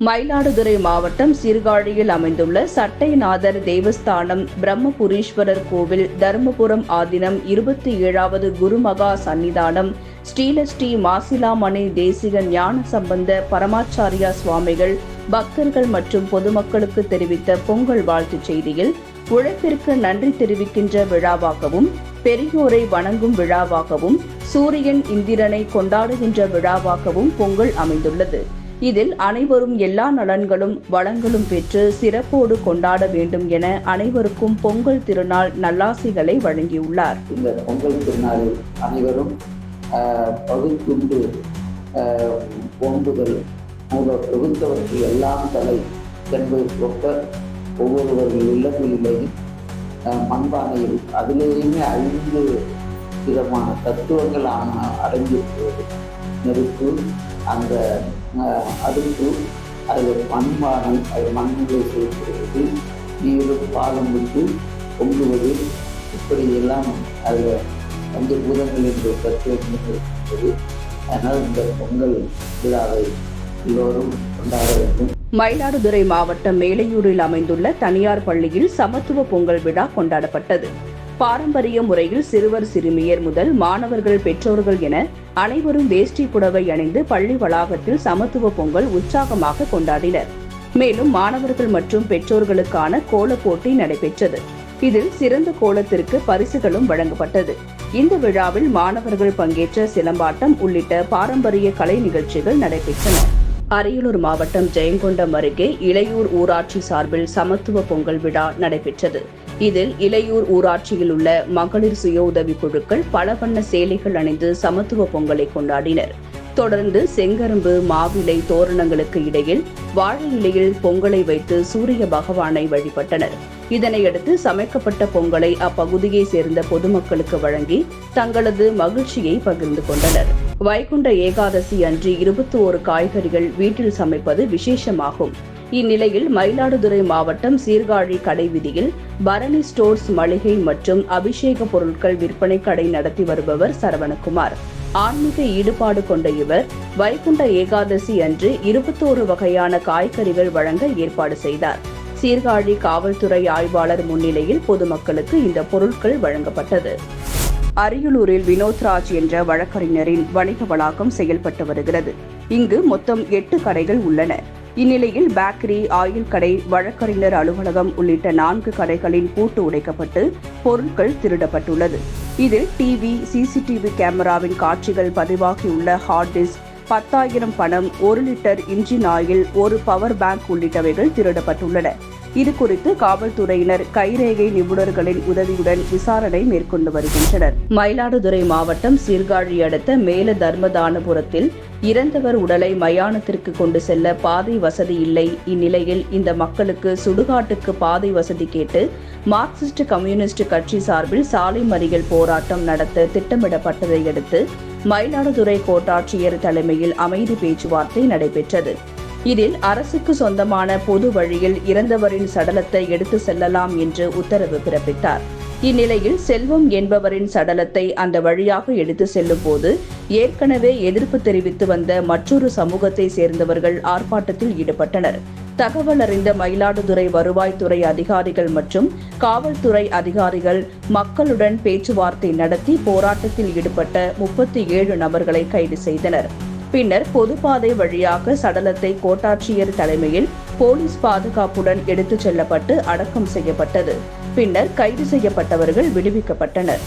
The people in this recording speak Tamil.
மயிலாடுதுறை மாவட்டம் சீர்காழியில் அமைந்துள்ள சட்டைநாதர் தேவஸ்தானம் பிரம்மபுரீஸ்வரர் கோவில், தருமபுரம் ஆதீனம், 27வது குருமகா சன்னிதானம், ஸ்ரீலஸ்ரீ மாசிலாமணி தேசிக ஞான சம்பந்த பரமாச்சாரியா சுவாமிகள் பக்தர்கள் மற்றும் பொதுமக்களுக்கு தெரிவித்த பொங்கல் வாழ்த்துச் செய்தியில், உழைப்பிற்கு நன்றி தெரிவிக்கின்ற விழாவாகவும், பெரியோரை வணங்கும் விழாவாகவும், சூரியன் இந்திரனை கொண்டாடுகின்ற விழாவாகவும் பொங்கல் அமைந்துள்ளது. இதில் அனைவரும் எல்லா நலன்களும் வளங்களும் பெற்று சிறப்போடு கொண்டாட வேண்டும் என அனைவருக்கும் பொங்கல் திருநாள் நல்லாசிகளை வழங்கியுள்ளார். இந்த பொங்கல் திருநாளில் அனைவரும் பகுத்துண்டு ஓம்புதல் தொகுத்தவருக்கு எல்லாம் தலை என்பது ஒப்ப ஒவ்வொருவர்கள் இல்லங்களிலேயும் மண்பானையில் அதிலேயுமே 5 விதமான தத்துவங்கள் அடங்கியிருக்கிறது. நெருப்பு, அந்த அடுப்பு, அதில் மண்பானை, அது மண்ணிலே செய்யப்படுவது, நீரும் பாலும் விட்டு பொங்குவது, இப்படி எல்லாம் அதில் 5 பூதங்கள் என்ற தத்துவங்கள் இருக்கிறது. அதனால் இந்த பொங்கல் விழாவை எல்லோரும் கொண்டாட வேண்டும். மயிலாடுதுறை மாவட்டம் மேலையூரில் அமைந்துள்ள தனியார் பள்ளியில் சமத்துவ பொங்கல் விழா கொண்டாடப்பட்டது. பாரம்பரிய முறையில் சிறுவர் சிறுமியர் முதல் மாணவர்கள், பெற்றோர்கள் என அனைவரும் வேஷ்டி புடவை அணிந்து பள்ளி வளாகத்தில் சமத்துவ பொங்கல் உற்சாகமாக கொண்டாடினர். மேலும் மாணவர்கள் மற்றும் பெற்றோர்களுக்கான கோல போட்டி நடைபெற்றது. இதில் சிறந்த கோலத்திற்கு பரிசுகளும் வழங்கப்பட்டது. இந்த விழாவில் மாணவர்கள் பங்கேற்ற சிலம்பாட்டம் உள்ளிட்ட பாரம்பரிய கலை நிகழ்ச்சிகள் நடைபெற்றன. அரியலூர் மாவட்டம் ஜெயங்கொண்டம் அருகே இளையூர் ஊராட்சி சார்பில் சமத்துவ பொங்கல் விழா நடைபெற்றது. இதில் இளையூர் ஊராட்சியில் உள்ள மகளிர் சுய உதவி குழுக்கள் பல வண்ண சேலைகள் அணிந்து சமத்துவ பொங்கலை கொண்டாடினர். தொடர்ந்து செங்கரும்பு, மாவிலை தோரணங்களுக்கு இடையில் வாழை இலையில் பொங்கலை வைத்து சூரிய பகவானை வழிபட்டனர். இதனையடுத்து சமைக்கப்பட்ட பொங்கலை அப்பகுதியை சேர்ந்த பொதுமக்களுக்கு வழங்கி தங்களது மகிழ்ச்சியை பகிர்ந்து கொண்டனர். வைகுண்ட ஏகாதசி அன்று 21 காய்கறிகள் வீட்டில் சமைப்பது விசேஷமாகும். இந்நிலையில் மயிலாடுதுறை மாவட்டம் சீர்காழி கடை வீதியில் பரணி ஸ்டோர்ஸ் மளிகை மற்றும் அபிஷேக பொருட்கள் விற்பனை கடை நடத்தி வருபவர் சரவணகுமார். ஆன்மீக ஈடுபாடு கொண்ட இவர் வைகுண்ட ஏகாதசி அன்று 21 வகையான காய்கறிகள் வழங்க ஏற்பாடு செய்தார். சீர்காழி காவல்துறை ஆய்வாளர் முன்னிலையில் பொதுமக்களுக்கு இந்த பொருட்கள் வழங்கப்பட்டது. அரியலூரில் வினோத்ராஜ் என்ற வழக்கறிஞரின் வணிக வளாகம் செயல்பட்டு வருகிறது. இங்கு மொத்தம் 8 கடைகள் உள்ளன. இந்நிலையில் பேக்கரி, ஆயில் கடை, வழக்கறிஞர் அலுவலகம் உள்ளிட்ட 4 கடைகளின் பூட்டு உடைக்கப்பட்டு பொருட்கள் திருடப்பட்டுள்ளது. இதில் டிவி, சிசிடிவி கேமராவின் காட்சிகள் பதிவாகியுள்ள ஹார்ட் டிஸ்க், 10,000 பணம், 1 litre engine oil, 1 power bank உள்ளிட்டவைகள் திருடப்பட்டுள்ளன. இதுகுறித்து காவல்துறையினர் கைரேகை நிபுணர்களின் உதவியுடன் விசாரணை மேற்கொண்டு வருகின்றனர். மயிலாடுதுறை மாவட்டம் சீர்காழி அடுத்த மேல தர்மதானபுரத்தில் இறந்தவர் உடலை மயானத்திற்கு கொண்டு செல்ல பாதை வசதி இல்லை. இந்நிலையில் இந்த மக்களுக்கு சுடுகாட்டுக்கு பாதை வசதி கேட்டு மார்க்சிஸ்ட் கம்யூனிஸ்ட் கட்சி சார்பில் சாலை மறியல் போராட்டம் நடத்த திட்டமிடப்பட்டதை அடுத்து மயிலாடுதுறை கோட்டாட்சியர் தலைமையில் அமைதி பேச்சுவார்த்தை நடைபெற்றது. இதில் அரசுக்கு சொந்தமான பொது வழியில் இறந்தவரின் சடலத்தை எடுத்து செல்லலாம் என்று உத்தரவு பிறப்பித்தார். இந்நிலையில் செல்வம் என்பவரின் சடலத்தை அந்த வழியாக எடுத்து செல்லும் போது ஏற்கனவே எதிர்ப்பு தெரிவித்து வந்த மற்றொரு சமூகத்தை சேர்ந்தவர்கள் ஆர்ப்பாட்டத்தில் ஈடுபட்டனர். தகவல் அறிந்த மயிலாடுதுறை வருவாய்த்துறை அதிகாரிகள் மற்றும் காவல்துறை அதிகாரிகள் மக்களுடன் பேச்சுவார்த்தை நடத்தி போராட்டத்தில் ஈடுபட்ட 37 நபர்களை கைது செய்தனர். பின்னர் பொதுப்பாதை வழியாக சடலத்தை கோட்டாட்சியர் தலைமையில் போலீஸ் பாதுகாப்புடன் எடுத்துச் செல்லப்பட்டு அடக்கம் செய்யப்பட்டது. பின்னர் கைது செய்யப்பட்டவர்கள் விடுவிக்கப்பட்டனர்.